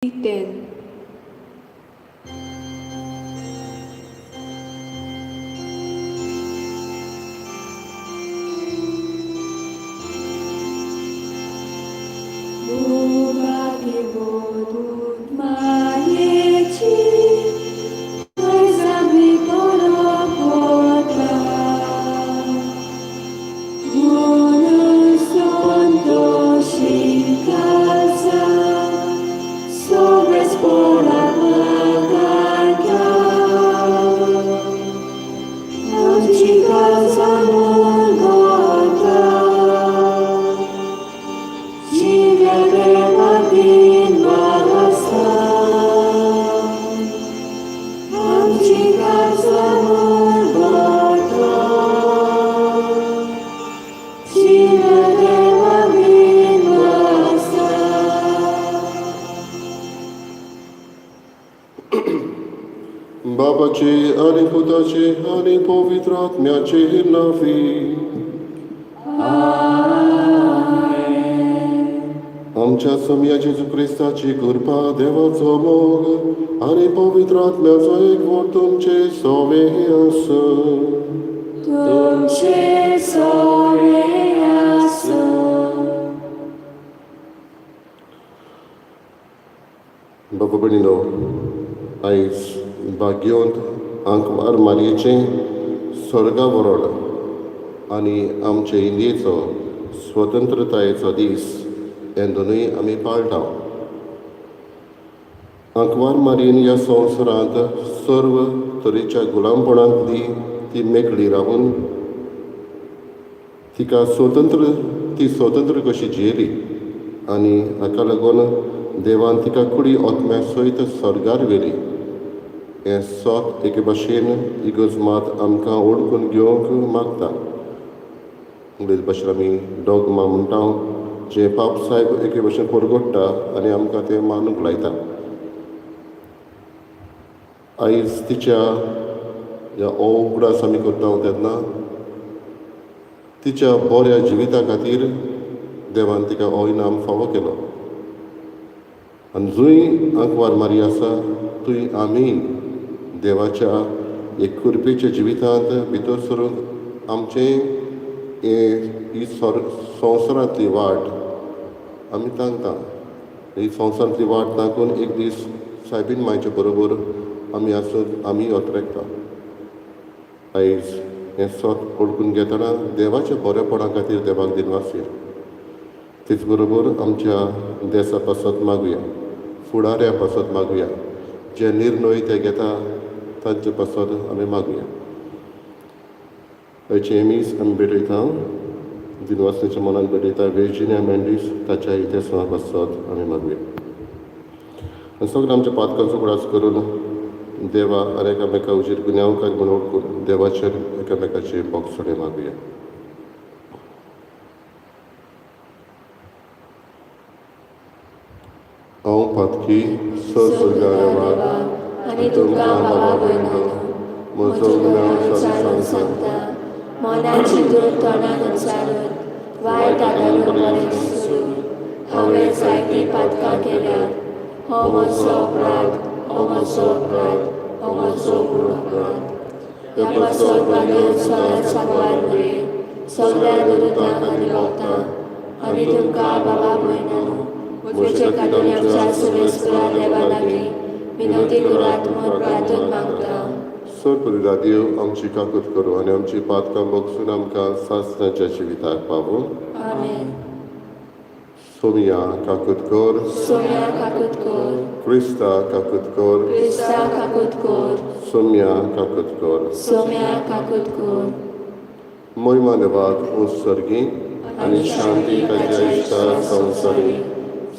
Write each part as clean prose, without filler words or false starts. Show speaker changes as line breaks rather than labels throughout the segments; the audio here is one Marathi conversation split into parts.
10.
Bogaty wodód majeci, najzami polopota. Młony sądo sikaza, sobie z pola błagania. Odcikaza Golgota, dziwiadema din basa. Odcikaza Golgota, dziwiadema din basa.
बाबाचे आणि पुताचे आणि पवित्र आत्म्याचे नावी आमच्या सम्या जेजू ख्रिस्ताची कृपा देवाचो मोग आणि पवित्र आत्म्याचो एकवट तुमचे सोवे आसो.
तुमचे सोवे आसो.
बाबा भयणीनो, आयज भाग्योंत आंकवार मारयेचें स्वर्गा वरोड आनी आमचे इंडियेचो स्वतंत्रतायेचो दीस हे दोनूय आमी पाळटा. आंकवार मारयेन ह्या संवसारांत सर्व तरेच्या गुलामपणांतली ती मेकळी रावून तिका ती स्वतंत्र कशी जियेली आनी हाका लागून देवान तिका कुडी ओतम्या सयत स्वर्गार व्हेली. हें सोत एके भाशेन इगोर्ज मात आमकां ओळखून घेवंक मागता. उलयत भाशेन आमी डॉगमा म्हणटा जे पाप साहेब एके भाशेन परगट्टा आनी आमकां तें मानूंक लायता. आयज तिच्या ह्या उगडास आमी करता तेन्ना तिच्या बऱ्या जिविता खातीर देवान तिका हो इनाम फावो केलो. आनी जूंय आंकवार मारी आसा थंय आमी देवाच्या एक कृपेच्या जिवितांत भितर सरूंक आमचें ही संवसारांतली वाट आमी तांकता. ही संवसारांतली वाट तांकून एक दीस सायबीन मायचे बरोबर आमी ओतरेकता. आयज हें सोत ओळखून घेतना देवाच्या बरेपणा खातीर देवाक दिनवासी. तेच बरोबर आमच्या देशा पासत मागुया, फुडाऱ्या पासत मागुया, जे निर्णय ते घेता तांचे पासत आमी मागुया. हयचे एमीस आमी भेटयता दिनवासनेच्या मनाक भेटयता वेर्जिनिया मेंडीस ताच्या इतिहासा पासत आमी मागुया. आनी सगळे आमच्या पातकांचो उगडास करून देवा आनी एकामेका उजीर गुन्यांवकार म्हणून ओळखून देवाचेर एकामेकाचे बोगसणे मागुया. हांव पातकी स्वर्गार वाग
आनी तुमकां बाबा भयणो म्हजो गुन्यांव विचारून सांगता. मनाची दूर तोंडान उच्चारून वायट आदारून बरें दिसून हांवें जायतीं पातकां केल्यात. हो म्हजो अपराध, हो म्हजो अपराध, हो म्हजो मूळ अपराध. ह्या पासत बांदून सोळ्या सांगवार मेरेन सगळ्या दुरुतांक आनी भक्तांक आनी तुमकां बाबा भयणो म्हजे खातीर आमच्या सुवेस्परा देवा लागीं विनंती करात म्हूण प्रार्थना मागता.
सोडपरी देव आमची काकूत करूं आनी आमची पातकां बोगसून आमकां सासणाच्या जिविताक पावूं.
आमेन.
सोमिया काकूत कर,
सोम्या काकूत कर,
क्रिस्ता काकूत कर,
क्रिस्ता काकूत कर,
सोम्या काकूत कर.
सोम्या काकूत कर.
महिमा देवाक उत्सर्गी आनी शांती ताच्या इश्टा संवसारी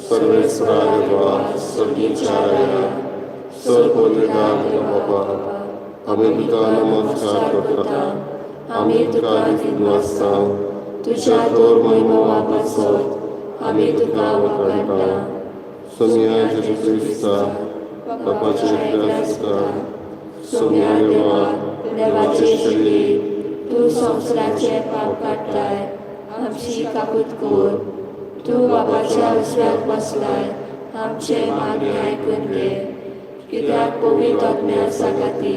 सर्वेस्परा देवा सर्गीच्या राया सर्वोदगार बाबा आमी तुका नमस्कार करता. आमी तुका दिनवासता तुज्या दोर महिमा वापसत आमी तुका वखणटा. सोम्या जेजू क्रिस्ता बापाचे एकदासता सोम्या देवा देवाचे शरीर तूं संवसाराचे पाप काडटाय आमची काकूत कर. तूं बापाच्या उजव्याक बसलाय
आमचे मागणे ऐकून घे. कित्याक पवित्र आत्म्या सांगाती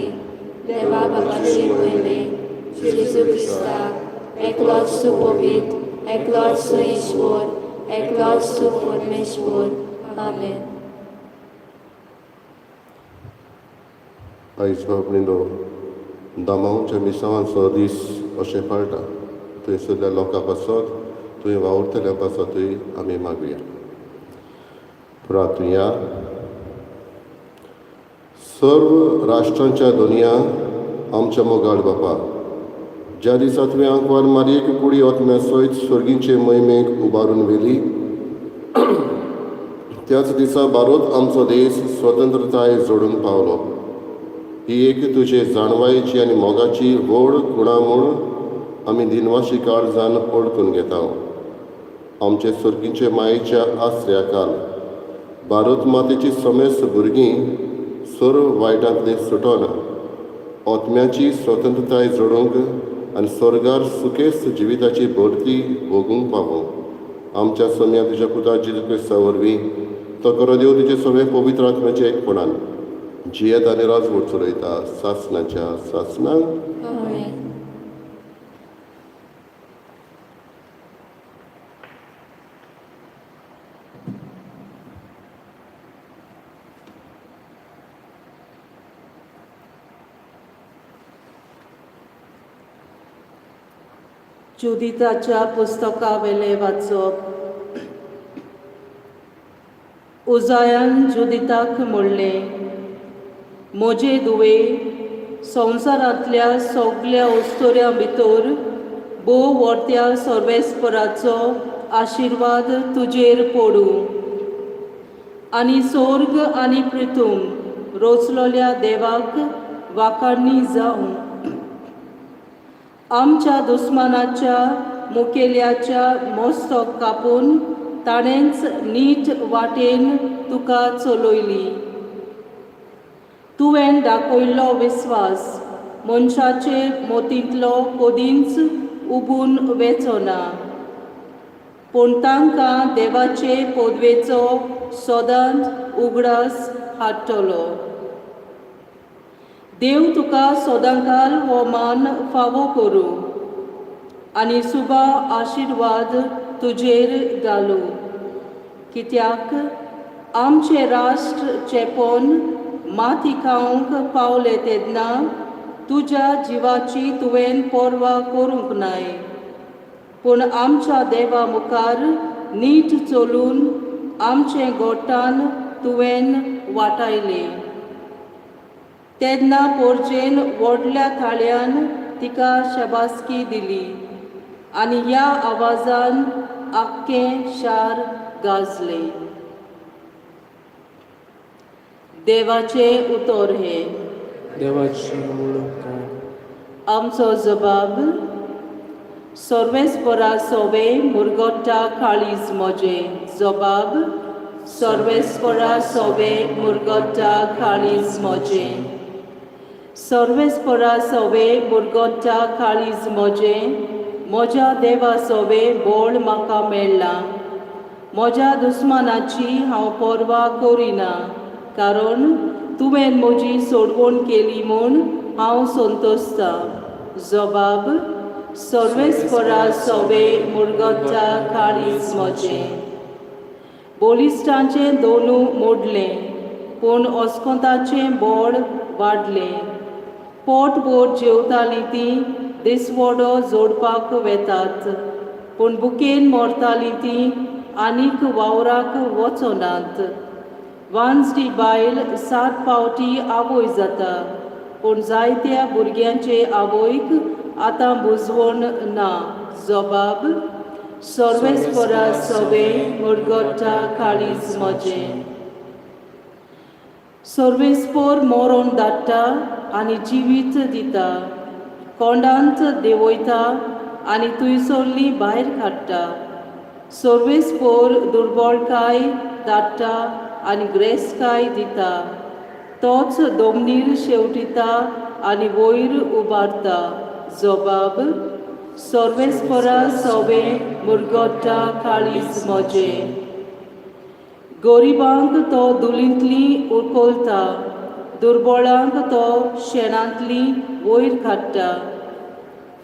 देवा बापाची मोहिमे जेजू क्रिस्ताक एकलोच तूं पवित्र, एकलोच तूं ईश्वर, एकलोच तूं परमेश्वर. आमेन.
आयज बाबलिंदो दामांच्या मिसांवांचो दीस अशें पाळटा. थंयसरल्या लोकां पासत थंय वावुरतल्या पासतूय आमी मागुया. प्रार्थुया. सर्व राष्ट्रांच्या दुनिया आमच्या मोगाळ बापा, ज्या दिसा तुवें आंकवार मारयेक कुडी ओतम्या सयत स्वर्गीचे मोहिमेक उबारून व्हेली, त्याच दिसा बारोत आमचो देश स्वतंत्रताय जोडून पावलो. ही एक तुजे जाणवायेची आनी मोगाची व्हड खुणा म्हूण आमी दिनवाशी काळजान ओळखून घेता. आमचे सर्गीचे मायेच्या आसऱ्याकाल भारत मातेची समेस्त भुरगीं सर्व वायटांतले सुटोन ओतम्याची स्वतंत्रताय जोडूंक आनी स्वर्गार सुखेस्त जिविताची भरती भोगूंक पावूं. आमच्या सम्या तुज्या पुता जेजू क्रिस्ता वरवीं तो करो देव तुजे सगळे पवित्र आत्म्याचे एकपणान जियेत आनी राज चलयता सासणाच्या सासणाक.
आमेन.
जुदिताच्या पुस्तका वेले वाचप. उजायान जुदिताक म्हणलें, म्हजे दुवे, संवसारांतल्या सगळ्या वस्तुऱ्यां भितर भोव वर्त्या सर्वेस्पराचो आशिर्वाद तुजेर पडूं आनी स्वर्ग आनी पृथ्वी रोचलोल्या देवाक वाखाणणी जावं. आमच्या दुस्मानाच्या मुखेल्याच्या मस्तक कापून ताणेंच नीट वाटेन तुका चलयली. तुवें दाखयल्लो विस्वास मनशाचे मोतींतलो कदींच उबून वेचना, पूण तांकां देवाचे पदवेचो सदांच उगडास हाडटलो. देव तुका सदांकाल हो मान फावो करूं आनी सुबा आशिर्वाद तुजेर घालूं. कित्याक आमचे राष्ट्र चेपोन माती खावंक पावले तेन्ना तुज्या जिवाची तुवें पर्वा करूंक नाय, पूण आमच्या देवा मुखार नीट चलून आमचे गोठान तुवें वाटायलें. तेन्ना पोरचेन व्हडल्या थाळ्यान तिका शबासकी दिली आनी ह्या आवाजान आख्खें शार गाजलें. देवाचे उतर हे.
देवाची वळख.
आमचो जबाब. सर्वेस्परा सोवे मुरगोट्टा काळीज मोजे. जबाब. सर्वेस्परा सोवे मुरगोट्टा काळीज मोजे. सर्वेस्परा सोवे मुरगोट्टा काळीज मोजे. म्हज्या देवा सोवे बोळ म्हाका मेळ्ळा. म्हज्या दुस्मानाची हांव पर्वा करिना, कारण तुवें म्हजी सोडवण केली म्हूण हांव संतोसता. जबाब. सर्वेस्परा सोवे मुरगोट्टा काळीज मोजे. बोलिस्टांचें दोनू मोडलें, पूण ओस्कोंताचें बोळ वाडलें. पोटभर जेवतालीं तीं दिसवडो जोडपाक वेतात, पूण बुकेन मरतालीं तीं आनीक वावराक वचनात. वांजडी बायल 7 फावटी आवय जाता, पूण जायत्या भुरग्यांचे आवयक आतां बुजवण ना. जबाब. सर्वेस्परा सोवे मुरगोट्टा काळीज मोजे. सर्वेस्पर मरण धाडटा आनी जिवीत दिता, कोंडांत देंवयता आनी थंयसरलीं भायर काडटा. सर्वेस्पर दुर्बळकाय धाडटा आनी ग्रेसकाय दिता. तोच दोमनीर शेवटिता आनी वयर उबारता. जबाब. सर्वेस्परा सोवे मुरगोट्टा काळीज मोजे. गोरिबांक तो धुलींतली उखलता, दुर्बळांक तो शेणांतली वयर काडटा.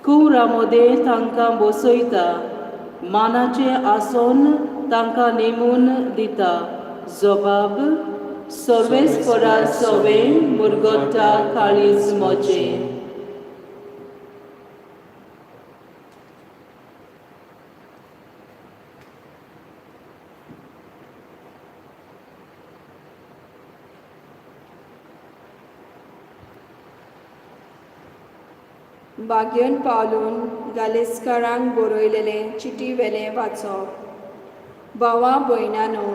कुंवरामोदे तांकां बसयता, मानाचें आसन तांकां नेमून दिता. जबाब: सर्वेस्परा सवे मुरगोडटा काळीज मोजें.
बागेन पावलून गालेस्कारांक बरयलेलें चिटी वेलें वाचप. भावा भयणांनो,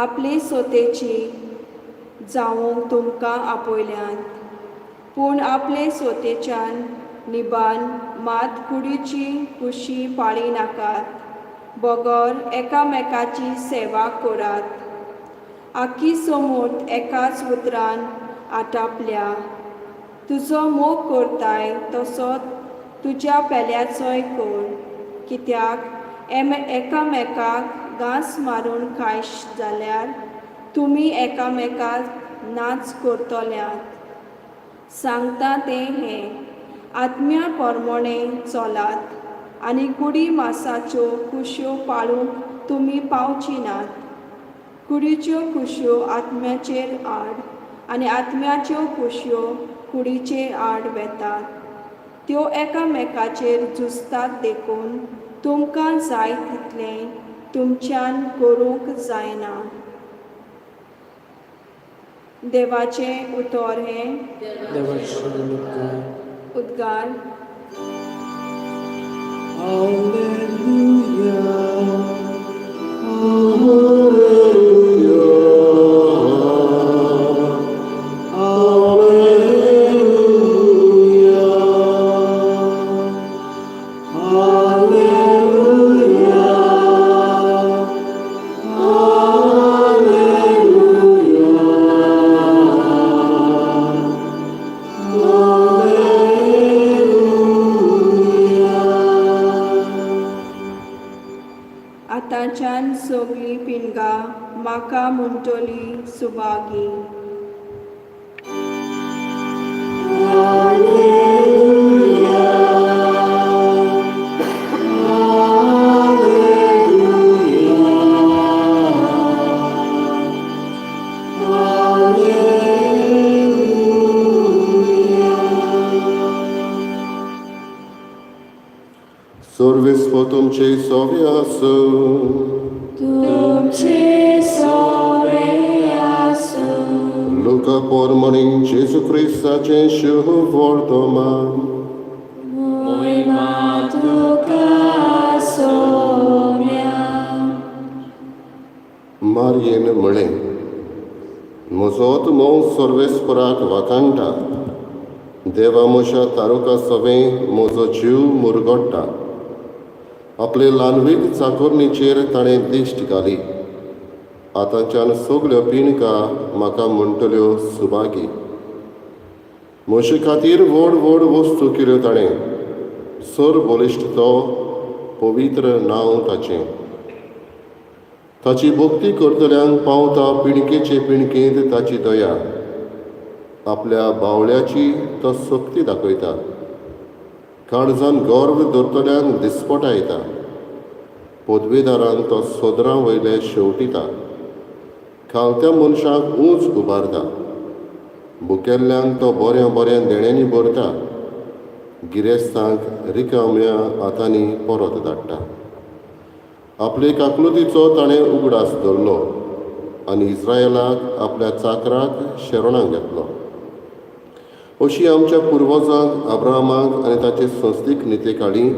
आपली सोतेची जावंक तुमकां आपयल्यात, पूण आपले सोतेच्यान निबान मात कुडीची कुशी पाळी नाकात. बगर एकामेकाची सेवा करात. आख्खी समूट एकाच उतरान आटापल्या. तुजो मोग करताय तसोच तुज्या पेल्याचोय कर, कित्याक एकामेकाक घांस मारून खायश जाल्यार तुमी एकामेकाक नाच करतल्यात. सांगता तें हें, आत्म्या पोरमोणें चलात आनी कुडी मासाच्यो कुश्यो पाळूंक तुमी पावची नात. कुडीच्यो कुश्यो आत्म्याचेर आड आनी आत्म्याच्यो कुश्यो कुडीचेर आड वेतात. त्यो एकामेकाचेर झुजतात देखून तुमकां जाय तितलें तुमच्यान करूंक जायना. देवाचें उतर हें
देवाचे
उद्गार. आतांच्यान सगळीं पिणगां म्हाका म्हणटलीं सुभागी.
Sorwispo tuमचे सोवे आसूं.
तुमचे सोवे आसूं.
Luca pormoni Gesù Christaचे शुभ वर्तमान.
महिमा तुका सोम्या.
मारयेन म्हळें, म्हजोच मोव सर्वेस्पराक वाकाणटा. देवा म्हज्या तारुका सवें म्हजो जीव मुरगोडटा. आपले ल्हानवीक चाकोरणीचेर ताणें दिश्ट घाली. आतांच्यान सगल्यो पिणकां म्हाका म्हणटल्यो सुभागी. म्हजे खातीर व्हड व्हड वस्तू केल्यो ताणें. सर बलिश्ट तो, पवित्र नांव ताचें. ताची भक्ती करतल्यांक पावता पिणकेचे पिणकेंत ताची दया. आपल्या बावळ्याची तो सक्ती दाखयता. काळजान गर्व धरतल्यांक दिसपटा येता. पदवेदारांक तो सोदरां वयले शेवटिता. खालत्या मनशाक उंच उबारता. भुकेल्ल्यांक तो बऱ्या बऱ्या देण्यांनी भरता. गिरेस्तांक रिकाम्या हातांनी परत धाडटा. आपले काकुलतीचो ताणें उगडास धरलो आनी इस्रायलाक आपल्या चाकराक शेरोणाक घेतलो. अशी आमच्या पुर्वजांक अब्राहमाक आनी ताचे संस्थीक नितेकाळी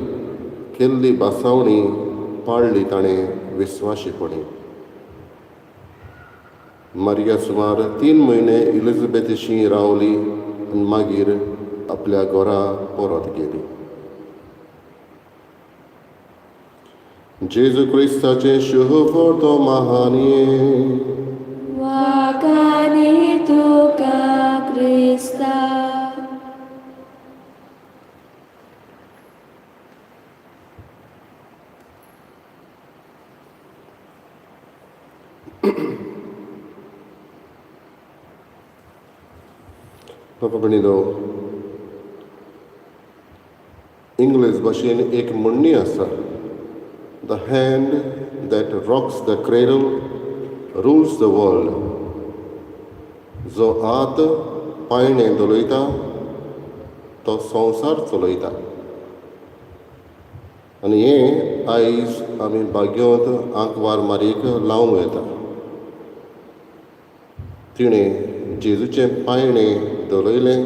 केल्ली बासावणी पाळ्ळी ताणें विस्वाशीपणी. मारिया सुमार 3 म्हयने इलिझाबेथीशी रावली आनी मागीर आपल्या घरा परत गेली. जेजू क्रिस्ताचे शुभ वर्तमान.
वाकानी तुका क्रिस्ता.
बाबा भयणीनो, इंग्लीश भाशेन एक म्हणणी आसा, the hand that Roxx the cradle rules the world. जो हात पायणें दोलयता तो संवसार चलयता. आनी हें आयज आमी बाग्योंत आंकवार मारीक लावंक येता. तिणें जेजूचें पायणें दोलयलें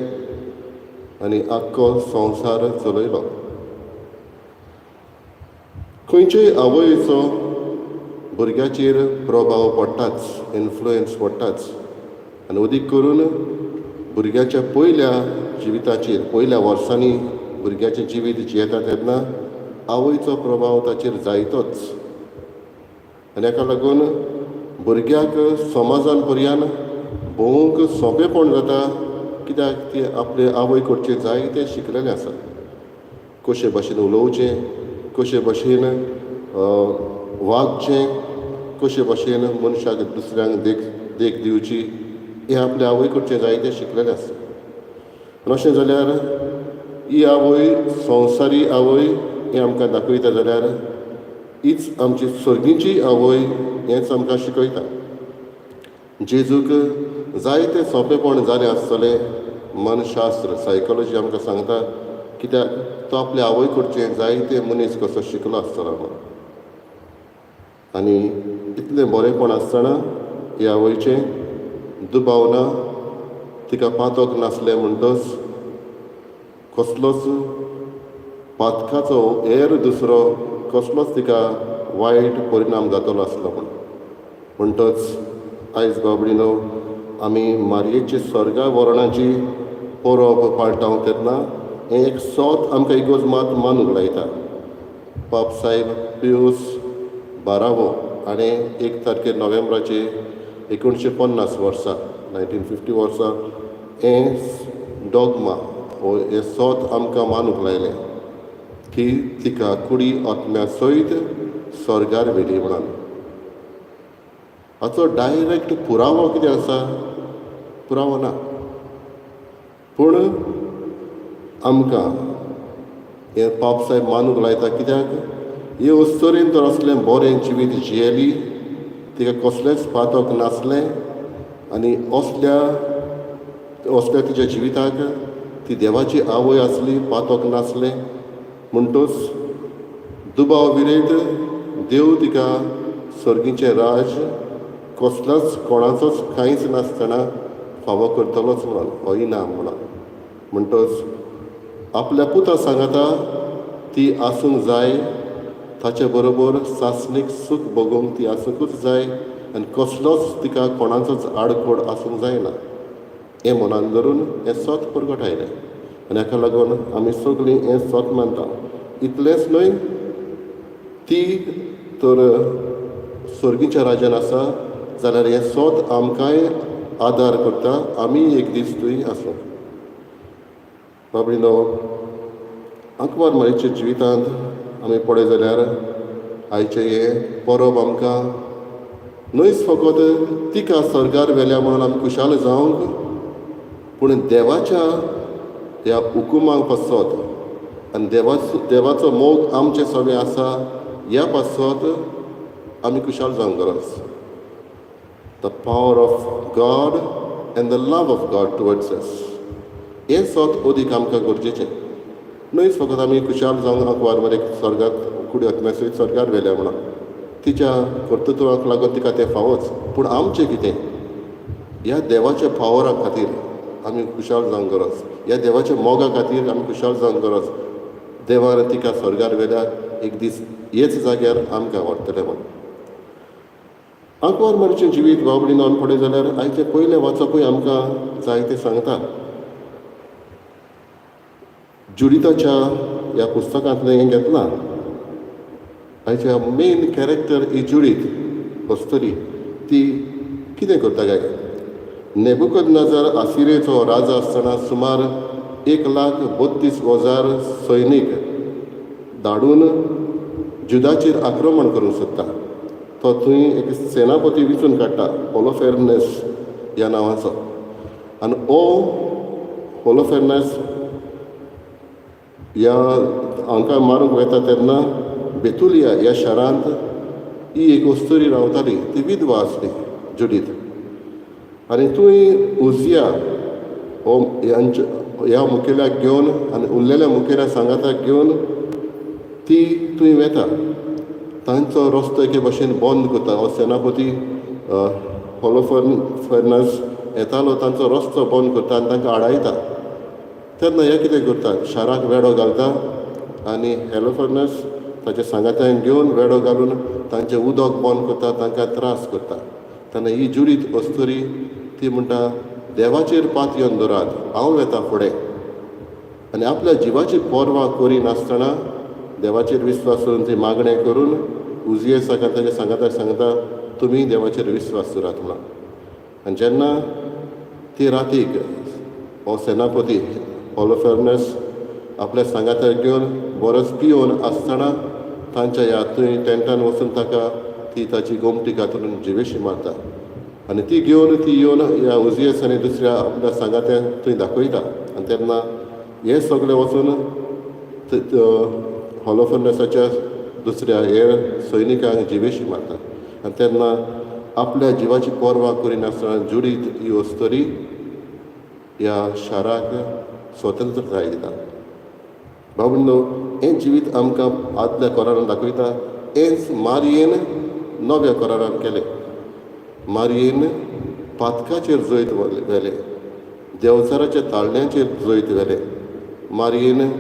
आनी आख्खो संवसार चलयलो. खंयचेय आवयचो भुरग्याचेर प्रभाव पडटाच, इन्फ्लुयन्स पडटाच. आनी अदीक करून भुरग्याच्या पयल्या जिविताचेर, पयल्या वर्सांनी भुरग्याचें जिवीत जियेता तेन्ना आवयचो प्रभाव ताचेर जायतोच. आनी हाका लागून भुरग्याक समाजान पर्यान भोवंक सोंपेपण जाता, कित्याक ती आपले आवय कडचें जायतें शिकलेलें आसा. कशे भाशेन उलोवचें, कशे भाशेन वागचें, कशे भाशेन मनशाक दुसऱ्यांक देख दिवची, हें आपल्या आवय कडचें जायतें शिकलेलें आसा. आनी अशें जाल्यार ही आवय, संवसारी आवय हें आमकां दाखयता जाल्यार हीच आमची सर्गीची आवय हेंच आमकां शिकयता. जेजूक जायतें सोंपेपण जालें आसतलें, मनशास्त्र, सायकोलॉजी आमकां सांगता, कित्याक तो आपल्या आवय कडचें जायतें मनीस कसो शिकलो आसतलो म्हणून. आनी इतलें बरेंपण आसतना ह्या आवयचें दुबाव ना, तिका पातक नासलें म्हणटच कसलोच पातकाचो हेर दुसरो कसलोच तिका वायट परिणाम जातलो आसलो म्हणटच आयज बाबडीनो आमी मारयेची स्वर्गा वरणाची परब पाळटाव तेन्ना हें एक सोत आमकां इगोर्ज मानूंक लायता. पाप साहेब पियूस 12वो हाणें 1 तारखेर नोव्हेंबराचे 1950 वर्सा 1950 वर्सा हें डॉगमा हो हें सोत आमकां मानूंक लायलें की तिका कुडी आत्म्या सयत स्वर्गार व्हेली म्हणून. हाचो डायरेक्ट पुरावो कितें आसा? पुरावो ना. पूण आमकां हें पाप साहेब मानूंक लायता, कित्याक हे अस्तरेन तर असलें बरें जिवीत जियेली, तिका कसलेंच पातक नासलें आनी असल्या तिच्या जिविताक ती देवाची आवय आसली, पातक नासलें म्हणटच दुबाव विरयत देव तिका सर्गीचें राज कसलोच कोणाचोच कांयच नासतना फावो करतलोच म्हणून, हो इनाम म्हणटच आपल्या पुता सांगता ती आसूंक जाय, ताचे बरोबर सासणीक सूख भोगूंक ती आसूंकूच जाय आनी कसलोच तिका कोणाचोच आडखोड आसूंक जायना. हें मनान धरून हें सोत परगट आयलें. आनी हाका लागून आमी सगळीं हें सोत मानता. इतलेंच न्हय, ती तर सर्गीच्या राज्यान आसा जाल्यार हें सोत आमकांय आदार करता, आमी एक दीस थंय आसूं. बाबडीनो, आंकवार मारयेच्या जिवितांत आमी पळय जाल्यार आयचें हें परब आमकां न्हयच फकत तिका स्वर्गार व्हेल्या म्हणून आमी खुशाल जावंक, पूण देवाच्या ह्या हुकुमाक पासत आनी देवाचो मोग आमचे सगळें आसा ह्या पासत आमी खुशाल जावंक गरज. The power of God end the love of God towards अस, हें सोत अदीक आमकां गरजेचें. न्हयच फकत आमी खुशाल जावंक आंकवार मारयेक स्वर्गांत कुडी आत्म्या सयत स्वर्गार व्हेल्या म्हणून, तिच्या कर्तृत्वाक लागून तिका तें फावोच, पूण आमचें कितें? ह्या देवाच्या पावरा खातीर आमी खुशाल जावंक गरज, ह्या देवाच्या मोगा खातीर आमी खुशाल जावंक गरज. देवान तिका स्वर्गार व्हेल्या, एक दीस हेच जाग्यार आमकां व्हरतलें म्हणून. आंकवार मारयेचें जिवीत बाबडीन आमी पळय जाल्यार आयचें पयलें वाचपूय आमकां जायतें सांगता. जुडिताच्या ह्या पुस्तकांतलें हें घेतलां. आयच्या मेन कॅरेक्टर ही जुडीत अस्तरी, ती कितें करता काय? नेबुकदनेझर आसिरेचो राजा आसतना सुमार 1,32,000 सैनीक धाडून जुदाचेर आक्रमण करूंक सोदता. तो थंय एक सेनापती वेंचून काडटा, होलोफेर्नेस ह्या नांवाचो. आनी हो होलोफेर्नेस ह्या हांकां मारूंक वता तेन्ना बेतुलिया ह्या शारांत ही एक वस्तुरी रावताली, ती विधवा आसली जुडीत. आनी थंय उजिया हो ह्या मुखेल्याक घेवन आनी उरलेल्या मुखेल्या सांगाताक घेवन ती थंय वेता. तांचो रस्तो एके भाशेन बंद करता. हो सेनापती होलोफेर्नेस येतालो, तांचो रस्तो बंद करता आनी तांकां आडायता. तेन्ना हे कितें करता, शाराक वेडो घालता आनी होलोफेर्नेस ताच्या सांगात्यांक घेवन वेडो घालून तांचें उदक बंद करता, तांकां त्रास करता. तेन्ना ही जुडीत अस्तुरी ती म्हणटा, देवाचेर पात येवन दवरात, हांव वेता फुडें. आनी आपल्या जिवाची पर्वा करिनासतना देवाचेर विस्वास करून ती मागणें करून उजियेसाक आनी ताच्या सांगाताक सांगता, तुमी देवाचेर विस्वास दवरात म्हणून. आनी जेन्ना ती रातीक हो सेनापती होलोफेर्नेस आपल्या सांगात्याक घेवन बरोच पियोन आसतना तांच्या ह्या थंय टेंटान वचून ताका ती ताची गोमटी घातून जिवेशी मारता. आनी ती घेवन ती येवन ह्या उजियेस आनी दुसऱ्या आपल्या सांगात्यांक थंय दाखयता. आनी तेन्ना हे सगळे वचून होलोफेर्नेसाच्या दुसऱ्या हेर सैनिकांक जिवेशी मारता. आनी तेन्ना आपल्या जिवाची पर्वा करिनासतना जुडीत ही अस्तुरी ह्या शाराक स्वतंत्रताय दिता. बाबूंनो, हें जिवीत आमकां आदल्या कोरारान दाखयता. हेंच मारयेन नव्या कोरारान केलें. मारयेन पातकाचेर जैत व्हेलें, देंवचाराच्या ताळण्यांचेर जैत व्हेलें. मारयेन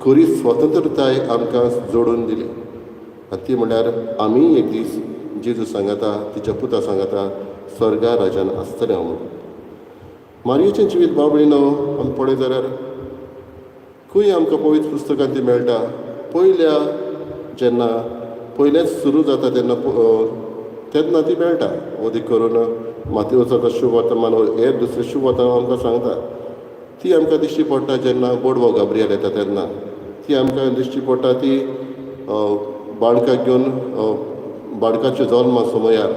खरी स्वतंत्रताय आमकां जोडून दिली. आनी ती म्हळ्यार आमी एक दीस जेजू सांगता, तिच्या पुता सांगता, स्वर्गा राजान आसतलें म्हणून. मारयेचें जिवीत बाबळीनो आमी पळयत जाल्यार खंय आमकां पवित्र पुस्तकांत ती मेळटा. जेन्ना पयलेंच सुरू जाता तेन्ना ती मेळटा. अदीक करून माथेवचो शुभ वर्तमान हेर दुसरें शुभ वर्तमान आमकां सांगता. ती आमकां दिश्टी पडटा जेन्ना बोडवो गाब्रियल येता तेन्ना. ती आमकां दिश्टी पडटा ती बाळकाक घेवन बाळकाच्या जल्मा समयार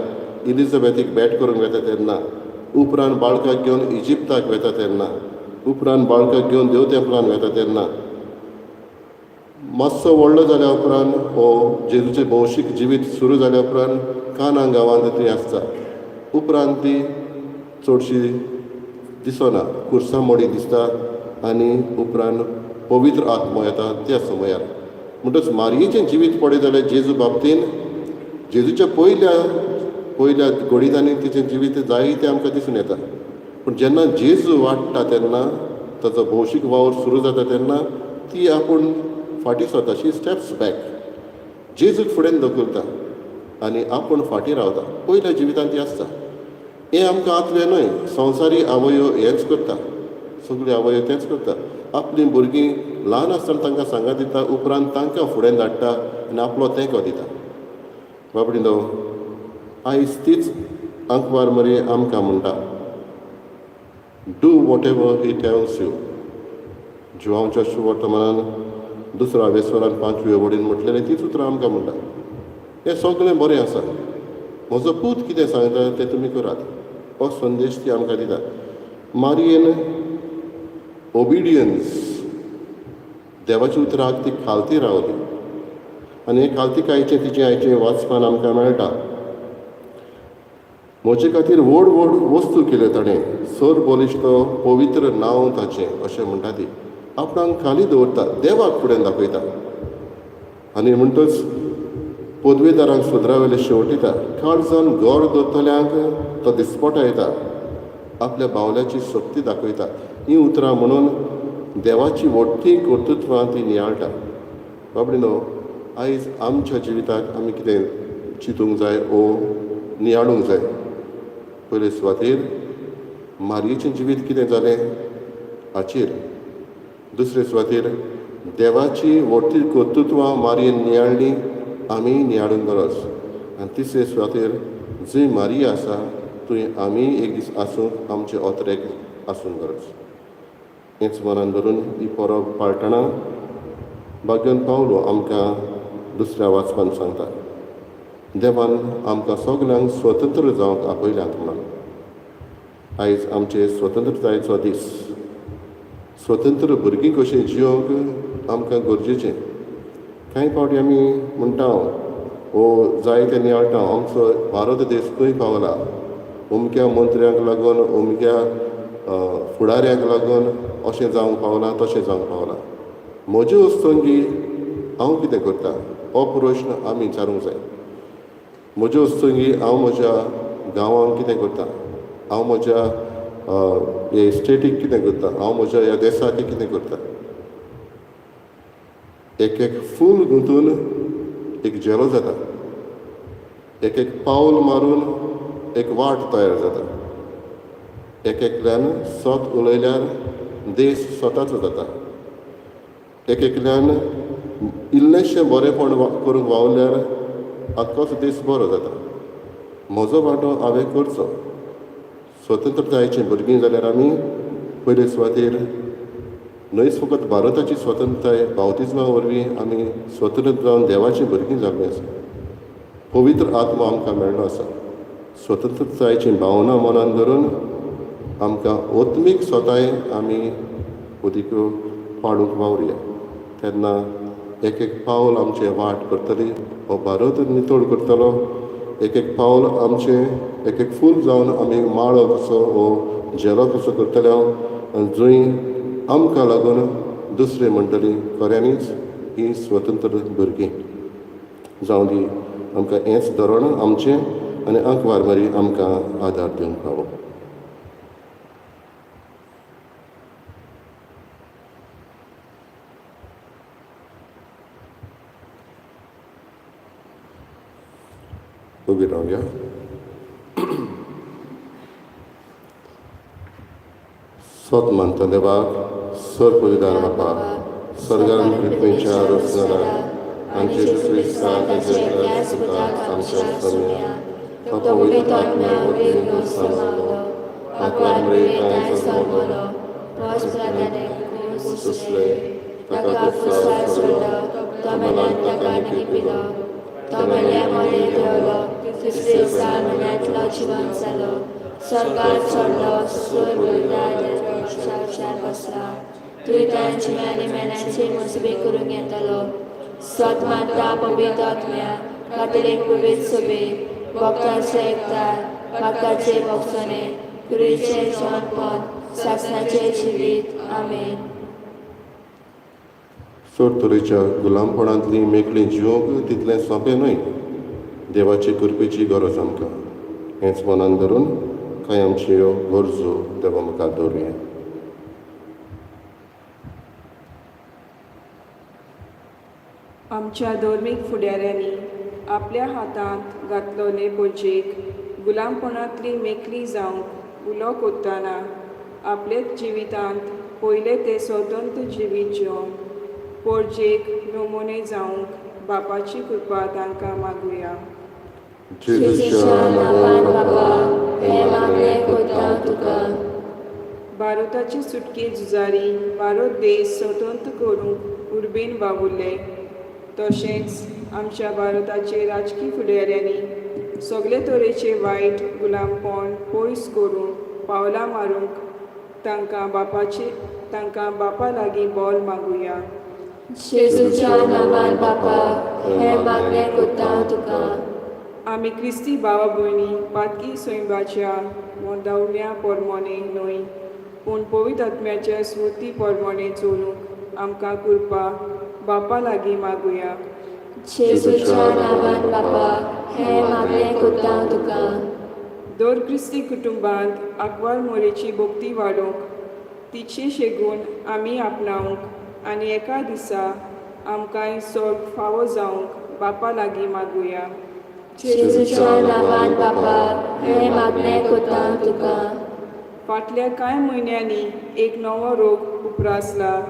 इलिझाबेथीक भेट करूंक वेता तेन्ना, उपरांत बाळकाक घेवन इजिप्ताक वेता तेन्ना, उपरांत बाळकाक घेवन देवतेंपलान वेता तेन्ना, मातसो व्हडलो जाल्या उपरांत हो जेजूचें भौशीक जिवीत सुरू जाल्या उपरांत काना गांवांत ती आसता. उपरांत ती चडशी दिसना, कुर्सा मोडी दिसता आनी उपरांत पवित्र आत्मो येता त्या समयार. म्हणटच मारयेचें जिवीत पळयत जाल्यार जेजू बाबतीन जेजूच्या पयल्या घडींनी तिचें जिवीत जायतें आमकां दिसून येता. पूण जेन्ना जेजू वाडटा तेन्ना, ताचो भौशीक वावर सुरू जाता तेन्ना ती आपूण फाटीं सरता. शी स्टेप्स बॅक. जेजूक फुडें धकलता आनी आपूण फाटीं रावता. पयल्या जिवितांत ती आसता. हें आमकां आतवें न्हय. संवसारी आवयो हेंच करता. सगळीं आवयो तेंच करता. आपलीं भुरगीं ल्हान आसतना तांकां सांगात दिता, उपरांत तांकां फुडें धाडटा आनी आपलो तेंको दिता. बाबडीनो, आयज तीच आंकवार मरी आमकां म्हणटा, do whatever he tells you. जुवांवच्या शुभ वर्तमानान दुसऱ्या वेस्वरान 5वे वडीन म्हटलेलें तीच उतरां आमकां म्हणटा. हें सगळें बरें आसा. म्हजो पूत कितें सांगता तें तुमी करात. हो संदेश ती आमकां दिता. मारयेन ओबिडियन्स, देवाच्या उतराक ती खालती रावली. आनी हे खालतीकायेचें तिचें आयचें वाचपान आमकां मेळटा. म्हजे खातीर व्हड व्हड वस्तू केल्यो ताणें, सर बलिश्तो पवित्र नांव ताचें, अशें म्हणटा ती. आपणाक खाली दवरता, देवाक फुडें दाखयता. आनी म्हणटच पदवेदारांक सुद्रावेले शेवटिता. काळजान गौर दवरतल्यांक तो दिसपटा येता. आपल्या बावल्याची शक्ती दाखयता. हीं उतरां म्हणून देवाची व्हडली कर्तृत्वां ती नियाळटा. बाबडीनो, आयज आमच्या जिविताक आमी कितें चिंतूंक जाय ओ नियाळूंक जाय. पयले सुवातेर मारयेचें जिवीत कितें जालें हाचेर. दुसरे सुवातेर देवाची व्हडली कर्तृत्वां मारयेन नियाळ्ळीं, आमी नियाळूंक गरज. आनी तिसरे सुवातेर जंय मारिया आसा थंय आमी एक दीस आसूंक आमचे ओतरेक आसूंक गरज. हेंच मनान धरून ही परब पाळटना भाग्यवन पावलो आमकां दुसऱ्या वाचपान सांगता, देवान आमकां सगल्यांक स्वतंत्र जावंक आपयल्यांत म्हणून. आयज आमचे स्वतंत्रतायेचो दीस. स्वतंत्र भुरगीं कशीं जियोंक आमकां गरजेचें. कांय फावटी आमी म्हणटा वो जायते नियाळटा आमचो भारत देश खंय पावला, अमक्या मंत्र्यांक लागून, अमक्या फुडाऱ्यांक लागून अशें जावंक पावलां, तशें जावंक पावलां. म्हजे वस्तुंकी हांव कितें करतां हो प्रश्न आमी विचारूंक जाय. म्हजे वस्तुंकी हांव म्हज्या गांवांत कितें करतां, हांव म्हज्या हे स्टेटीक कितें करतां, हांव म्हज्या ह्या देशाक कितें करतां. एक एक फूल गुंतून एक झेलो जाता. एक एक पावल मारून एक वाट तयार जाता. एक एकल्यान स्वत उलयल्यार देश स्वताचो जाता. एक एकल्यान इल्लेशें बरेंपण करूंक वावल्यार आख्खोच देश बरो जाता. म्हजो वांटो हांवें करचो. स्वतंत्रतायेचीं भुरगीं जाल्यार आमी पयले सुवातेर न्हयच फकत भारताची स्वतंत्रताय बावतिजमा वरवीं आमी स्वतंत्र जावन देवाचीं भुरगीं जाल्लीं आसा. पवित्र आत्मा आमकां मेळ्ळो आसा. स्वतंत्रतायेची भावना मनान धरून आमकां ओत्मीक स्वताय आमी उदीक पाडूंक वावरया. तेन्ना एक एक पावल आमचें वाट करतली, हो भारत नितळ करतलो. एक एक पावल आमचें एक एक फूल जावन आमी माळो कसो हो झेलो कसो करतले आनी जंय आमकां लागून दुसरें म्हणटलीं खऱ्यांनीच ही स्वतंत्र भुरगीं जावं दी. आमकां हेंच धोरण आमचें आनी आंकवार मारी आमकां आदार दिवंक फावो. उबी रावया. स्वत मानता देवाक, सर पविदार बापा, स्वर्गान पृथ्वीच्या रचना आनी जेजू क्रिस्ताक जगल्यार सुद्दां आमच्या समिया तो पवित्र आत्म्या वरवीं घेवन समावलो. आंकवार मरेताय सरमलो, पॉस प्राधान्य सुसले, ताका फुसार सोडलो, तो मेल्यान ताका निपिलो, तो मेल्या मरे देवलो, तिसरे दिसा मनांतलो जिवंत जालो, स्वर्गांत चडलो, सूर पवित्रार बसला. तुवें तांची आनी मेनांची मुसबी करूंक येतलो. स्वत मानता पवित्र आत्म्या, कातोलीक पवित्र सभे, भक्तांचो एकठांय, पापाचे भोगसणे, गुरूचे जेवणपण, सासणाचे जिवीत. आमेन. चड तरेच्या गुलामपणांतलीं मेकळीं जिवंक तितलें सोंपें न्हय. देवाचे कृपेची गरज आमकां. हेंच मनान धरून कांय आमच्यो गरजो देवा मुखार दवरुया.
आमच्या धर्मीक फुडाऱ्यांनी आपल्या हातांत घातलोले पोरचेक गुलामपणांतली मेकळी जावंक उलो कोत्ताना आपलेच जिवितांत पयले ते स्वतंत्र जिवीत जिवन पोरचेक नमुने जावंक बापाची कृपा तांकां मागुया.
जेजूच्या नांवान बाबा, हे मागणें कोत्ता तुका.
भारताची सुटके झुजारी भारत देश स्वतंत्र करूंक उर्बेन वावुरले. तशेंच आमच्या भारताचे राजकीय फुडाऱ्यांनी सगळे तरेचे वायट गुलामपण पयस करून पावलां मारूंक तांकां बापा लागीं बोल मागुया.
जेजूच्या नांवान बापा, हे मागणें कोत्ता तुका.
आमी क्रिस्ती भावा भयणी पातकी सोयंबाच्या मोंदावल्या पोरमोणे न्हय पूण पवित्र आत्म्याच्या स्मृती पोरमोणे चलूंक आमकां कृपा बापा लागीं मागुया.
जेजूच्या नांवान बापा, हे मागणें कोत्ता तुका.
दर क्रिस्ती कुटुंबांत आंकवार मोरेची भक्ती वाडोवंक तिचे शेगून आमी आपणावंक आनी एका दिसा आमकांय स्वर्ग फावो जावंक बापा लागीं मागुया.
जेजूच्या नांवान बापा, हे मागणें कोत्ता तुका.
फाटल्या कांय म्हयन्यांनी एक नवो रोग उप्रासला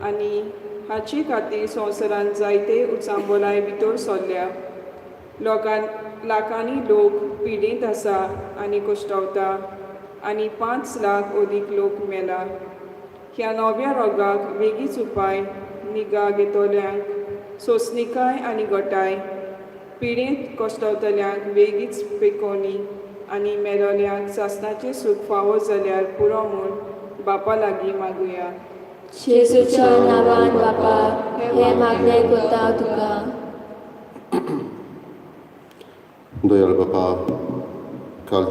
आनी हाचे खातीर संवसारांत जायते उचांबोलाय भितर सरल्या. लाखांनी लोक पिडेंत आसा आनी कश्टावता आनी 5 लाख अदीक लोक मेला. ह्या नव्या रोगाक बेगीच उपाय निगा घेतल्यांक सोंसणीकाय आनी घोटाय, पिडेंत कश्टावतल्यांक बेगीच पेकोवणी आनी मेलोल्यांक सासणाचें सूख फावो जाल्यार पुरो म्हूण बापा लागीं मागुया.
जेजूच्या नांवान बापा हे मागणे करता तुका.
दयाळ बापा, काल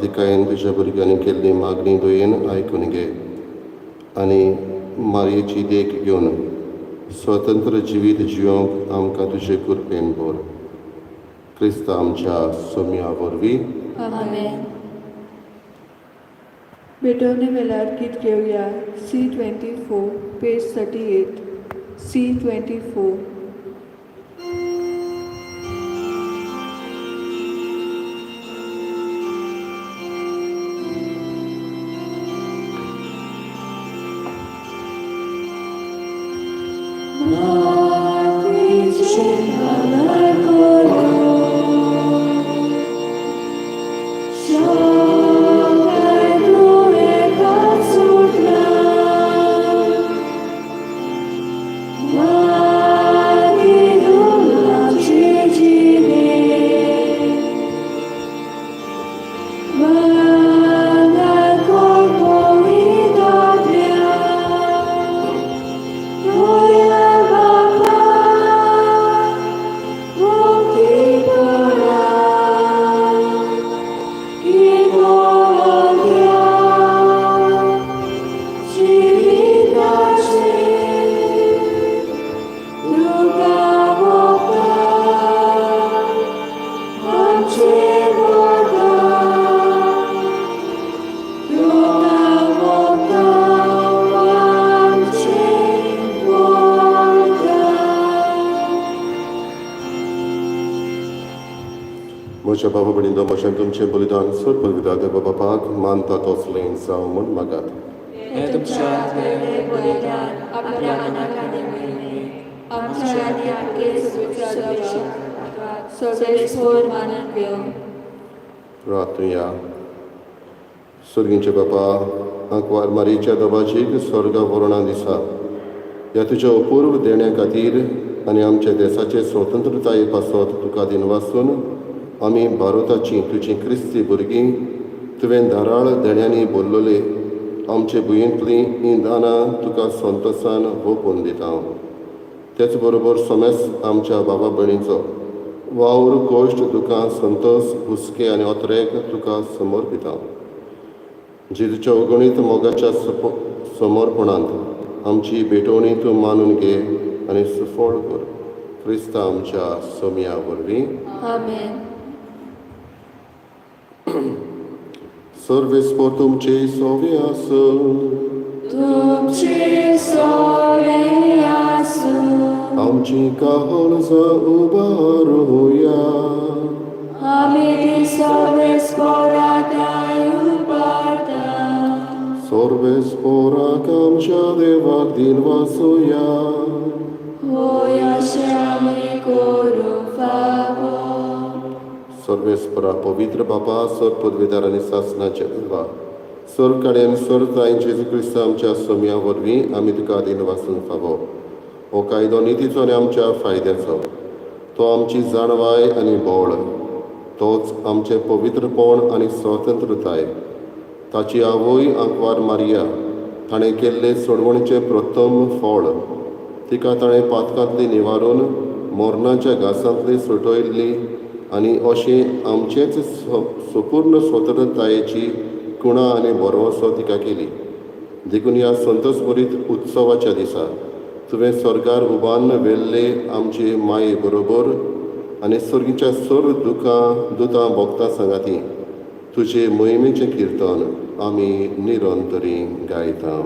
तुझ्या भुरग्यांनी केल्ली मागणी दोयेन आयकून घे आनी मारयेची देख घेवन स्वतंत्र जिवीत जिवंक आमकां तुजे कृपेन भर. क्रिस्ता आमच्या सोम्या वरवीं.
आमेन.
भेटवणे वेळार गीत घेवया. C24 page 38. C24.
म्हज्या बाबा भयणींनो, म्हजें तुमचें बलिदान सर पवित्रा देवा बापाक मानता तसलें जावं म्हूण मागात.
हे तुमच्या
बलिदान आपल्या मनाखाने मिळणे आमच्या आनी आमगे सर्वेस्वर मानून घेव.
प्रार्थुया. सर्गींचे बापा, आंकवार मारीच्या दबाजीक स्वर्गा वरणां दिसा ह्या तुज्या अपूर्व देण्या खातीर आनी आमच्या देशाचे स्वतंत्रताये पासत तुका दिनवासून आमी भारताची तुजी क्रिस्ती भुरगीं तुवें धाराळ देण्यांनी भरलोले आमचे भुंयेंतलीं हीं दानां तुका संतोशान ओपून दिता. तेच बरोबर सोमेस आमच्या बाबा भयणीचो वावर गोश्ट तुका संतोश हुस्के आनी ओतरेक तुका समर्पिता. जेजूच्या अगणीत मोगाच्या समर्पणांत आमची भेटवणी तूं मानून घे आनी सुफळ कर. क्रिस्ता आमच्या सोम्या वरवीं.
आमेन.
सर्वेस्पर तुमचे सोवे आसूं.
तुमचे सोवे आसूं.
आमची काहळज उबारूया.
आमी ती सर्वेस्पराक उबारता.
सर्वेस्पराक आमच्या देवाक दिनवासुया.
होय अशें आमी करूंक फावो.
सर्वेस्परा पवित्र बापा, सर पदवीदार आनी सासणाचे देवा, सर कडेन सर जायन जेजू क्रिस्त आमच्या सोम्या वरवीं आमी तुका दिनवासून फावो. हो कायदो नितीचो आनी आमच्या फायद्याचो. तो आमची जाणवाय आनी बोळ. तोच आमचें पवित्रपण आनी स्वतंत्रताय. ताची आवय आंकवार मारिया ताणें केल्ले सोडवणेचें प्रथम फळ. तिका ताणें पातकांतली निवारून मोरणाच्या घासांतली सुटयल्ली आनी अशें आमचेच संपूर्ण स्वतंत्रतायेची कुणां आनी बरवसो तिका केली. देखून ह्या संतोषभरीत उत्सवाच्या दिसा तुवें स्वर्गार उबान वेल्ले आमचे माये बरोबर आनी सर्गीच्या सर दुतां भोगतां सांगाती तुजे मोहिमेचें किर्तन आमी निरंतरी गायता.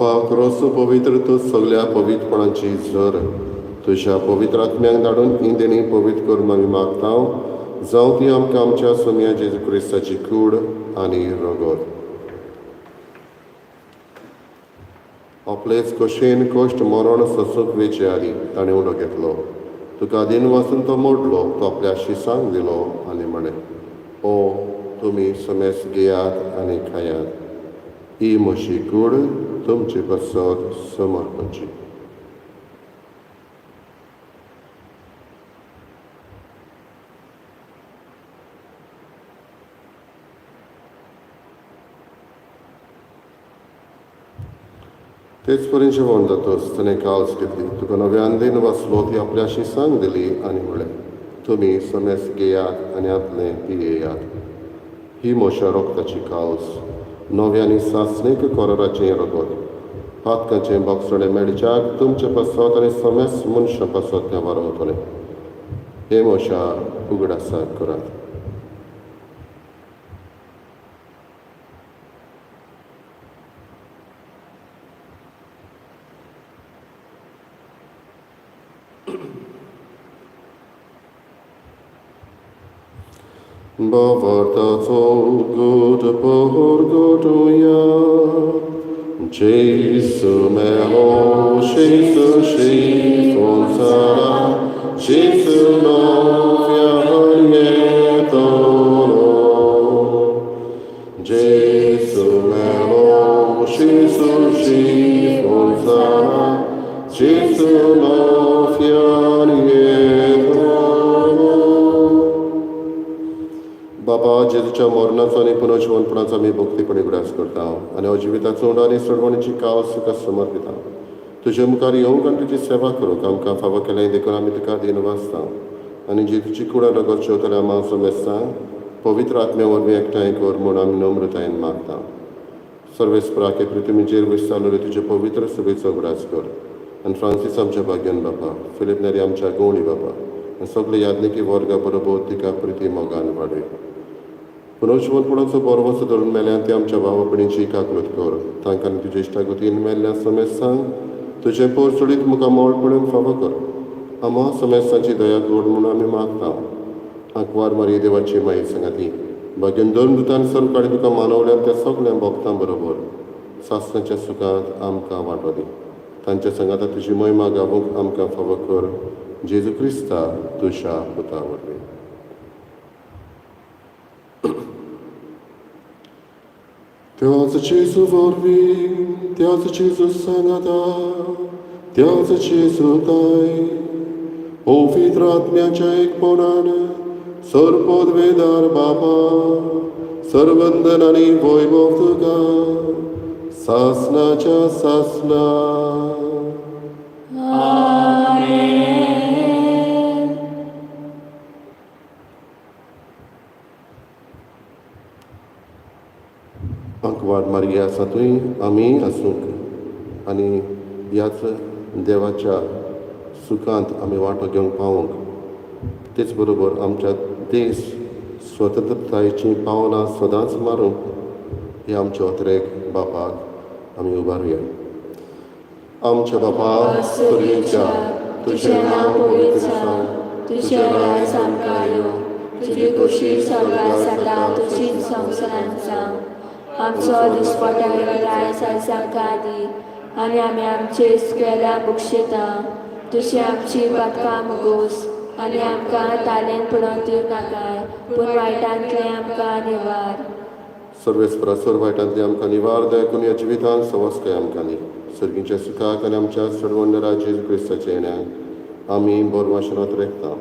बापा क्रोस पवित्र तूं सगळ्या पवित्रपणाची झर तुज्या पवित्र आत्म्याक धाडून ही देणी पवित्र करून आमी मागता जावं ती आमकां आमच्या सोम्या जेजू क्रिस्ताची कूड आनी रगत. आपलेच कशेन कश्ट मरण ससूक वेचे आदी ताणें उडो घेतलो. तुका दिन वाचून तो मोडलो, तो आपल्या शिसांक दिलो आनी म्हणें, ओ तुमी समेस घेयात आनी खायात. ही म्हशी कूड तुमचे पसत समर्पणची. तेच पर्यंत जेवण जातोच ताणें काल्स घेतली. तुका नव्यान दिन वाचलो ती आपल्या शिसांक दिली आनी म्हळें, तुमी समेस घेयात आनी आपलें पियेयात. ही म्हज्या रोगताची काल्स, नव्यानी सासणेक कोराचें रगत, पातकाचें बोगसडे मेळच्याक तुमचे पासत आनी समेस मनशां पासत तें वारवतलें. हे म्हज्या उगडासाक करात. Bavartaco good porgotoja, Jesu melo, Jesu shifonsara, Jesu novia marietono. Jesu melo, Jesu shifonsara, Jesu novia marietono. बाबा जेजूच्या मरणाचो आनी पुनर्जीवनपणाचो आमी भक्तीपणी उगडास करता आनी अजिविताचो उंडो आनी सडवणीची कावस तुका समर्पिता. तुजे मुखार येवंक आनी तुजी सेवा करूंक आमकां फावो केलें देखून आमी तुका दिन वाचता आनी जेजूची कुडा रगत शेवतल्या मांसो मेस्तां पवित्र आत्म्या वरवीं एकठांय कर म्हूण आमी नम्रतायेन मागता. सर्वेस्पराके पृथ्वीचेर विस्तारलेले तुजे पवित्र सभेचो उगडास कर आनी फ्रांसीस आमच्या भाग्यन बाबा, फिलीप नेरी आमच्या गवळी बाबा आनी सगळे यादनिकी वर्गा बरोबर तिका प्रिती मोगान वाडय. पुनर्जीवनपणाचो बरवसो धरून मेल्यान ते आमच्या भावा भयणीची काकलूत कर. तांकां तुजे इश्टागतीन मेल्ल्या समेस्तांक तुजें पोर सोडीत मुखार मोळ पडूंक फावो कर. आम्हा समेस्तांची दया कर म्हूण आमी मागता. आंकवार मारी देवाची माई सांगाती भाग्यन दोन दुतान सर्व काडी तुका मानवल्यान त्या सगळ्या भक्तां बरोबर सासणाच्या सुखांत आमकां वांटो दी. तांच्या संगाता तुजी महिमा गावूंक आमकां फावो कर. जेजू क्रिस्ता तुज्या पुता वरवीं. त्याच जेजू वरवीं, त्याच जेजू सांगाता, त्याच जेजू ताय, पवित्र आत्म्याच्या एकपणान सर्वपदवेदार बाबा, सर्वंदन आनी वैभव तुका सासणाच्या सासणा. आंकवार मारिया आसा तुय आमी आसूंक आनी ह्याच देवाच्या सुखांत आमी वांटो घेवंक पावूंक. तेच बरोबर आमच्या देश स्वतंत्रतायेचीं पावलां सदांच मारूंक हे आमच्या अत्रेक बापाक आमी उबारुया. आमच्या बापा स्वर्गीच्या
तुझें नांव पवित्र जावं, तुजें राज आमकां येवं, तुजी कुशी स्वर्गांत जाता तशीच संवसारांत जावं. आमचो दिसपट्टो आयज आमकां दी आनी आमी आमचे इश्टेला बक्षिता. तुजी आमची पातकां मुगोस आनी आमकां तालेन पडोवंक दिवं नाकाय, पूण वायटांतले आमकां निवार.
सर्वेस्परासोर वायटांतली आमकां निवार दयकून ह्या जिवितांत सवस्काय आमकां दी. सर्गीच्या सुखाक आनी आमच्या सडवण जेजू क्रिस्ताच्या येण्याक आमी बरो वाशनांत रेखता.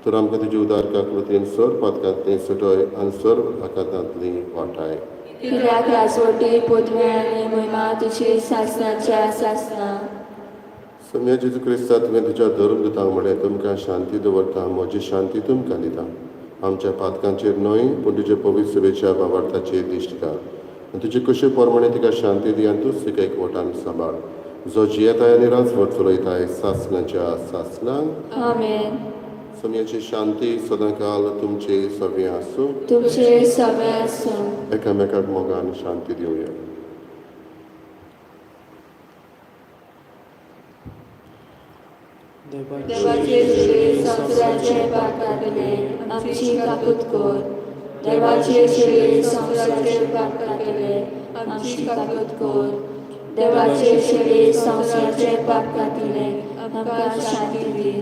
तर आमकां तुजी उदार काकलुतीन सर पातकांतली सुटय आनी सर्व आकांतांतली वाटाय.
कित्याक राजवटी पदवी आनी महिमा तुजी सासणाच्या सासणा.
सम्या जेजू क्रिस्ता तुवें तुज्या धर्म दितांक म्हळें तुमकां शांती दवरता, म्हजी शांती तुमकां दिता. आमच्या पातकांचेर न्हय पूण तुजे पवित्र सभेच्या भावार्थाचेर दिश्ट घाल आनी तुजे कशे प्रमाणे तिका शांती दी आनी तूंच तिका एकवटान सांबाळ. जो जियेताय आनी राजवट चलयताय सासणाच्या सासणांक.
आमेन.
सम्याची शांती सदांकाल तुमचे सगळे आसूं.
तुमचे सगळे आसूं.
एकामेकाक मोगान शांती दिवया.
देवाचे शिळे संसाराचे पाप काढले आमची काकूत कर. देवाचे शिळे संसाराचे पाप काढले आमची काकूत कर. देवाचे शिळे संसाराचे पाप काढले आमकां शांती दी.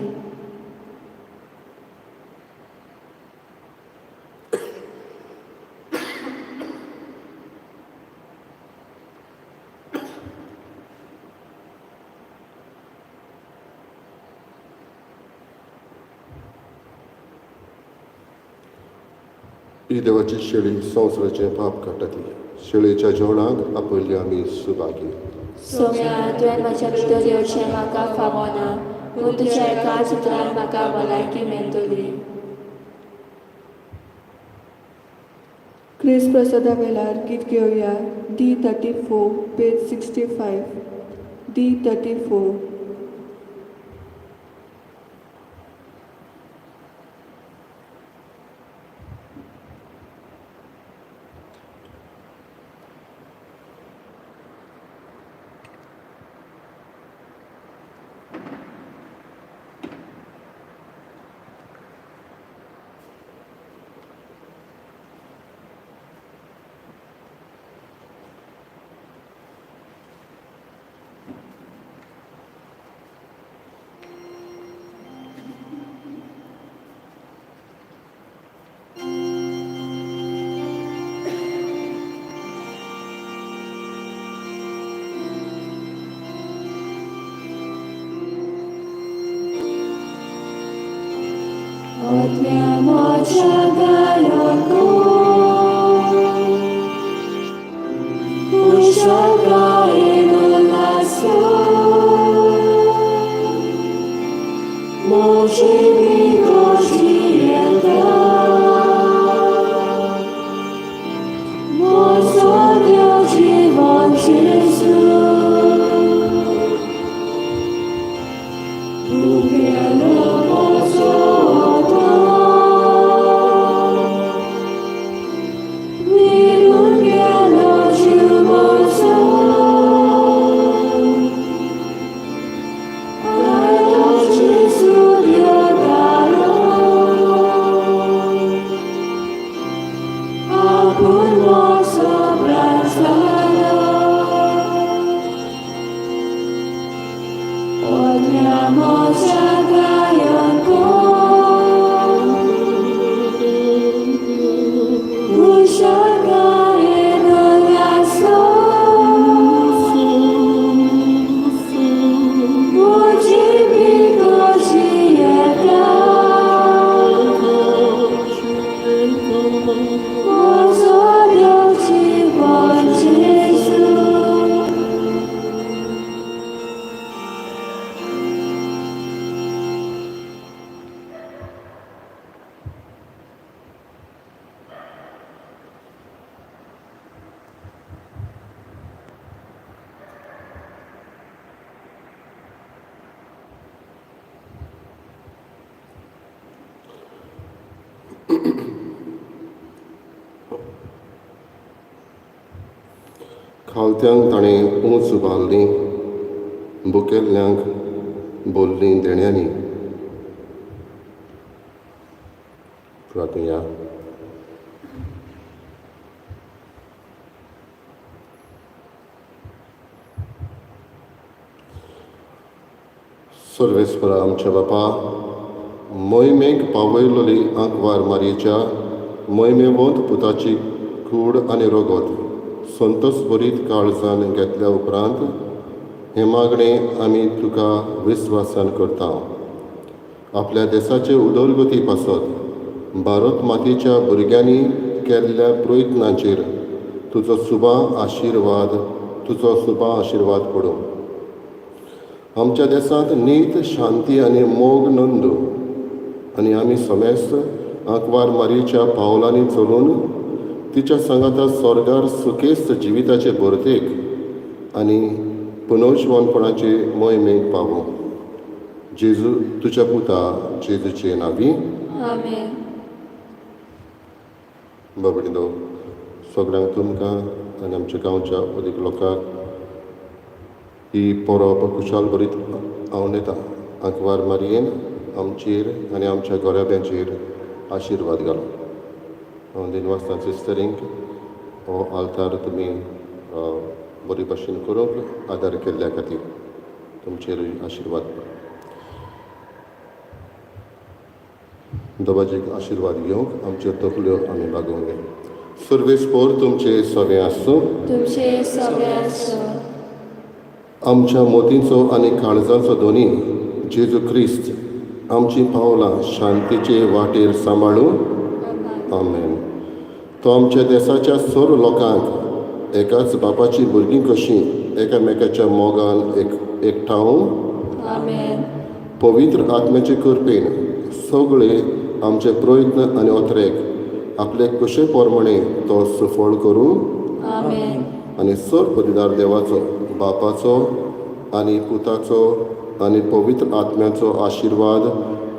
ही देवाची शेळी संवसाराचे पाप काडटाली. शेळेच्या जेवणाक आपयली आमी सुभागी.
सोम्या तुवें म्हज्या भितर येवचें म्हाका फावना, पूण तुज्या एकाच उतरान म्हाका भलायकी मेळटली.
क्रिस प्रसादा वेळार गीत घेवया D34 page 65. D34.
Otmiamo ciagajanku, uciagainu lasu, możemy godzieta, mozodio żywon Jezu, uwielu
खालत्यांक ताणें ऊंच उबारलीं, बुकेल्ल्यांक बोल्लीं देण्यांनी. प्रार्थया. सर्वेस्परा आमच्या बापा, मोहिमेक पावयलोली आंकवार मारयेच्या मोहिमेवंत पुताची कूड आनी रगत संतोश बरीत काळजान घेतल्या उपरांत हे मागणें आमी तुका विस्वासान करता. आपल्या देशाचे उदरगती पासत भारत मातेच्या भुरग्यांनी केल्ल्या प्रयत्नांचेर तुजो सुबा आशिर्वाद पडूं. आमच्या देशांत नीत, शांती आनी मोग नंदू आनी आमी समेस्त आंकवार मारयेच्या पावलांनी चलून तिच्या सांगाता स्वर्गार सुखेस्त जिविताचे बर्तेक आनी पुनर्जवणपणाचे मोहिमेक पावूं. जेजू तुज्या पुता जेजूचे नांवी.
आमेन.
बाबडीनो, सगळ्यांक तुमकां आनी आमच्या गांवच्या अदीक लोकांक ही परब खुशाल बरीत आवडटा आंकवार मारयेन आमचेर आनी आमच्या गोऱ्याब्यांचेर आशिर्वाद घालो. हांव दिनवासता सिस्टरींक हो आल्तार तुमी बरे भाशेन करूंक आदार केल्ल्या खातीर तुमचेर आशिर्वाद. दोबाजीक आशिर्वाद घेवंक आमच्यो तकल्यो आमी बागोवंक जाय. सर्वेस्पोर तुमचे सवे आसूं.
तुमचे सगळे आसूं.
आमच्या मोतींचो आनी काळजांचो दोनी जेजू क्रिस्त आमची पावलां शांतीचे वाटेर सांबाळूं. आमेन. तो आमच्या देशाच्या सर्व लोकांक एकाच बापाची भुरगीं कशीं एकामेकाच्या मोगान एकठांवूं.
आमेन.
पवित्र आत्म्याचे कृपेन सगळे आमचे प्रयत्न आनी ओतरेक आपले कशे पोरमणे तो सफळ करूं.
आमेन.
आनी सर पदवीदार देवाचो बापाचो आनी पुताचो आनी पवित्र आत्म्याचो आशिर्वाद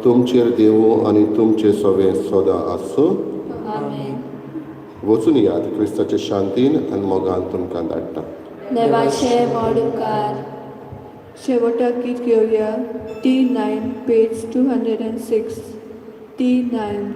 तुमचेर देवूं आनी तुमचे सवे सदां आसूं.
आमेन.
वचून याद क्रिस्ताचे शांतीन आनी मोगान तुमकां धाडटा.
देवाचे मोड उपकार.
शेवटाक गीत घेवया T9 पेज 206. T9